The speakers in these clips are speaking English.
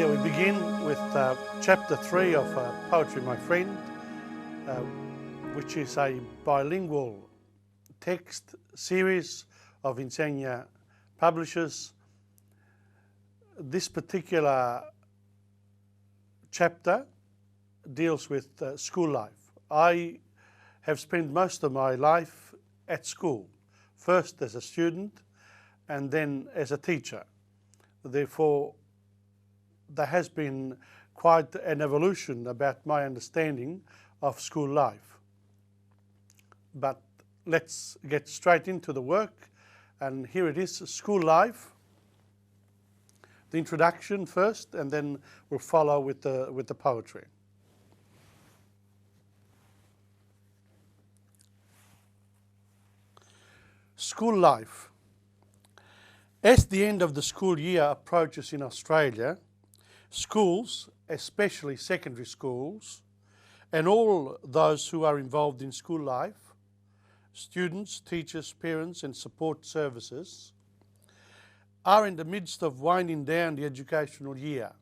Here we begin with chapter 3 of Poetry My Friend, which is a bilingual text series of Insegna publishers. This particular chapter deals with school life. I have spent most of my life at school, first as a student and then as a teacher. Therefore, there has been quite an evolution about my understanding of school life. But let's get straight into the work, and here it is, school life. The introduction first, and then we'll follow with the poetry. School life. As the end of the school year approaches in Australia, schools, especially secondary schools, and all those who are involved in school life, students, teachers, parents and support services, are in the midst of winding down the educational year.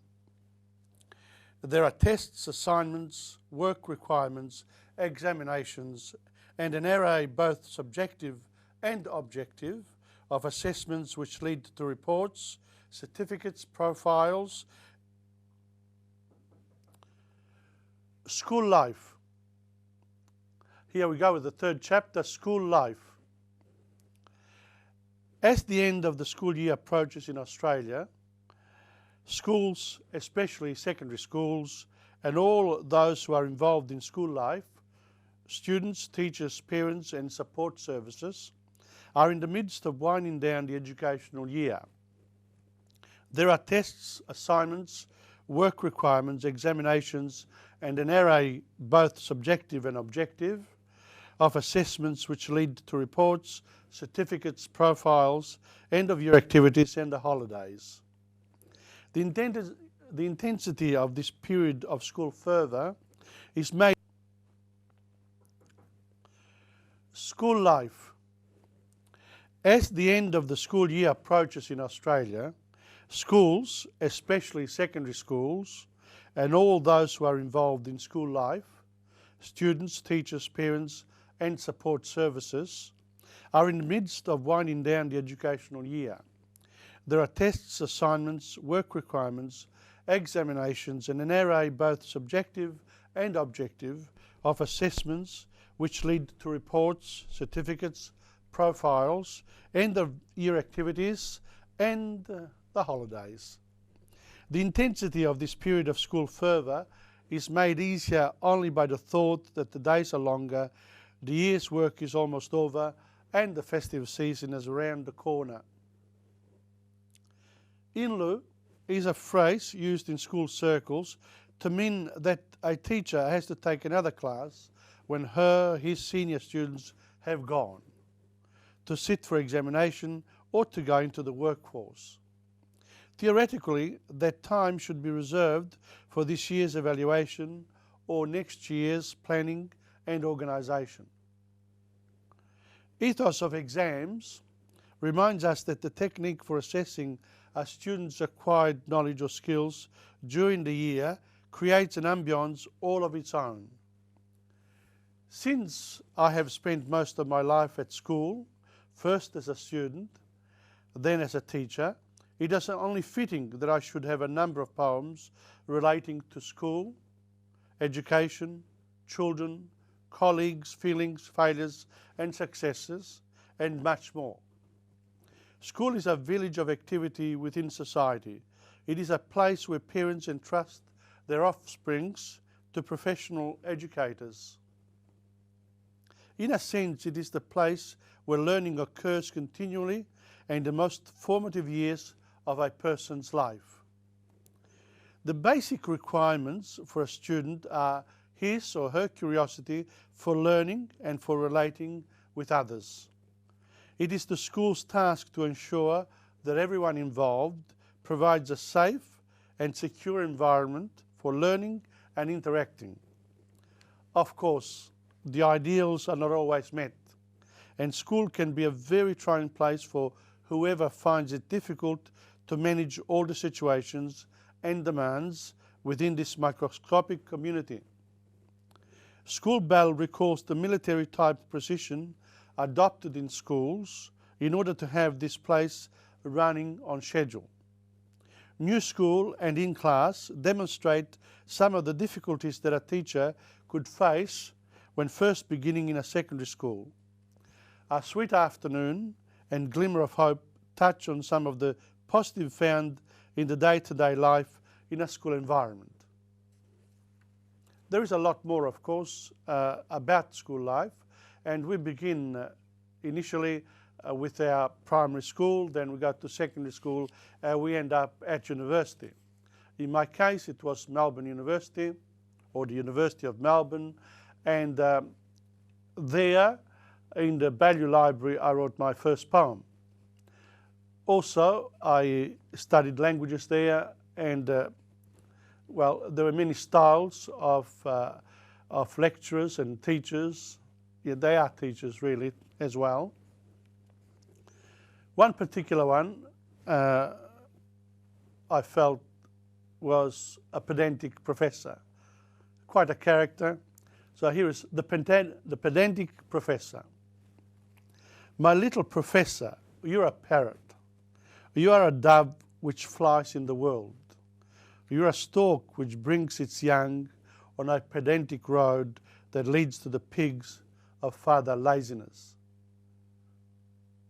There are tests, assignments, work requirements, examinations, and an array both subjective and objective of assessments which lead to reports, certificates, profiles. School life. Here we go with the third chapter, school life. As the end of the school year approaches in Australia, schools, especially secondary schools, and all those who are involved in school life, students, teachers, parents and support services, are in the midst of winding down the educational year. There are tests, assignments, work requirements, examinations, and an array, both subjective and objective, of assessments which lead to reports, certificates, profiles, end-of-year activities and the holidays. The intensity of this period of school further is made. School life. As the end of the school year approaches in Australia, schools, especially secondary schools, and all those who are involved in school life, students, teachers, parents and support services, are in the midst of winding down the educational year. There are tests, assignments, work requirements, examinations and an array both subjective and objective of assessments which lead to reports, certificates, profiles, end-of-year activities and the holidays. The intensity of this period of school further is made easier only by the thought that the days are longer, the year's work is almost over and the festive season is around the corner. In lieu is a phrase used in school circles to mean that a teacher has to take another class when his senior students have gone, to sit for examination or to go into the workforce. Theoretically, that time should be reserved for this year's evaluation or next year's planning and organisation. Ethos of exams reminds us that the technique for assessing a student's acquired knowledge or skills during the year creates an ambience all of its own. Since I have spent most of my life at school, first as a student, then as a teacher, it is only fitting that I should have a number of poems relating to school, education, children, colleagues, feelings, failures and successes, and much more. School is a village of activity within society. It is a place where parents entrust their offsprings to professional educators. In a sense, it is the place where learning occurs continually and the most formative years of a person's life. The basic requirements for a student are his or her curiosity for learning and for relating with others. It is the school's task to ensure that everyone involved provides a safe and secure environment for learning and interacting. Of course, the ideals are not always met, and school can be a very trying place for whoever finds it difficult to manage all the situations and demands within this microscopic community. School bell recalls the military-type precision adopted in schools in order to have this place running on schedule. New school and in class demonstrate some of the difficulties that a teacher could face when first beginning in a secondary school. A sweet afternoon and glimmer of hope touch on some of the positive found in the day-to-day life in a school environment. There is a lot more, of course, about school life, and we begin initially with our primary school, then we go to secondary school, we end up at university. In my case, it was Melbourne University, or the University of Melbourne, and there in the Value Library I wrote my first poem. Also, I studied languages there, and well, there were many styles of lecturers and teachers. Yeah, they are teachers really as well. One particular one I felt was a pedantic professor, quite a character. So here is the pedantic professor. My little professor, you're a parrot. You are a dove which flies in the world. You're a stork which brings its young on a pedantic road that leads to the pigs of further laziness.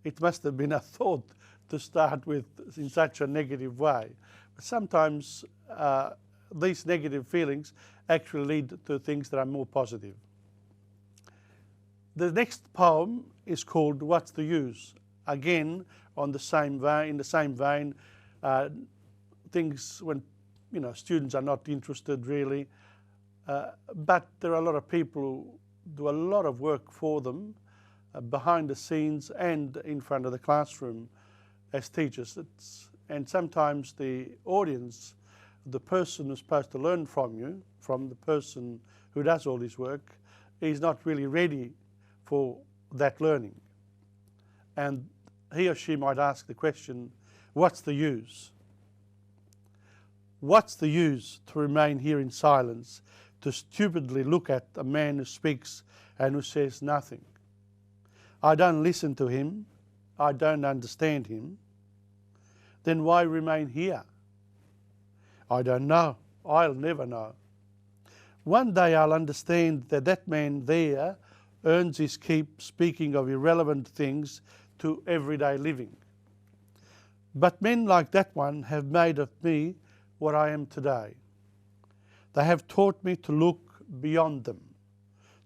It must have been a thought to start with in such a negative way. But sometimes these negative feelings actually lead to things that are more positive. The next poem is called What's the Use? Again, in the same vein, things when students are not interested really, but there are a lot of people who do a lot of work for them behind the scenes and in front of the classroom as teachers. And sometimes the audience, the person who's supposed to learn from you, from the person who does all this work, is not really ready for that learning. And he or she might ask the question, what's the use? What's the use to remain here in silence, to stupidly look at a man who speaks and who says nothing? I don't listen to him. I don't understand him. Then why remain here? I don't know. I'll never know. One day I'll understand that that man there earns his keep speaking of irrelevant things to everyday living. But men like that one have made of me what I am today. They have taught me to look beyond them,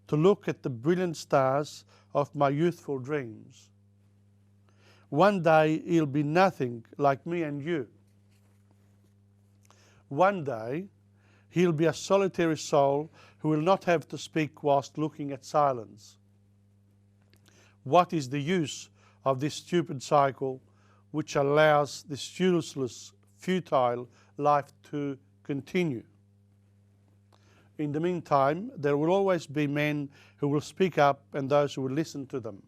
to look at the brilliant stars of my youthful dreams. One day he'll be nothing like me and you. One day he'll be a solitary soul who will not have to speak whilst looking at silence. What is the use of this stupid cycle which allows this useless, futile life to continue? In the meantime, there will always be men who will speak up and those who will listen to them.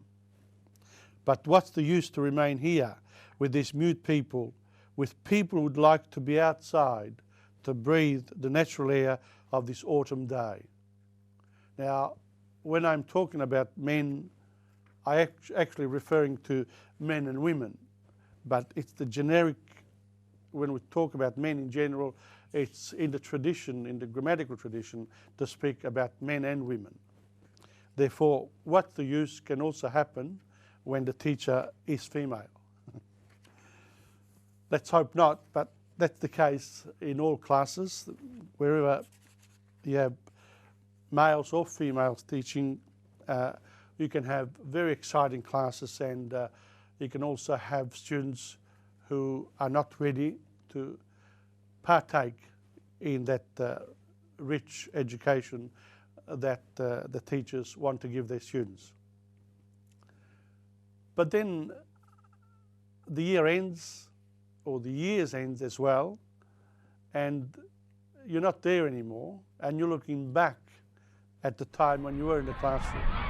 But what's the use to remain here with these mute people, with people who would like to be outside, to breathe the natural air of this autumn day? Now, when I'm talking about men, I'm actually referring to men and women, but it's the generic, when we talk about men in general, it's in the tradition, in the grammatical tradition, to speak about men and women. Therefore, what the use can also happen when the teacher is female. Let's hope not, but that's the case in all classes. Wherever you have males or females teaching, you can have very exciting classes, and you can also have students who are not ready to partake in that rich education that the teachers want to give their students. But then the year ends, or the years ends as well, and you're not there anymore, and you're looking back at the time when you were in the classroom.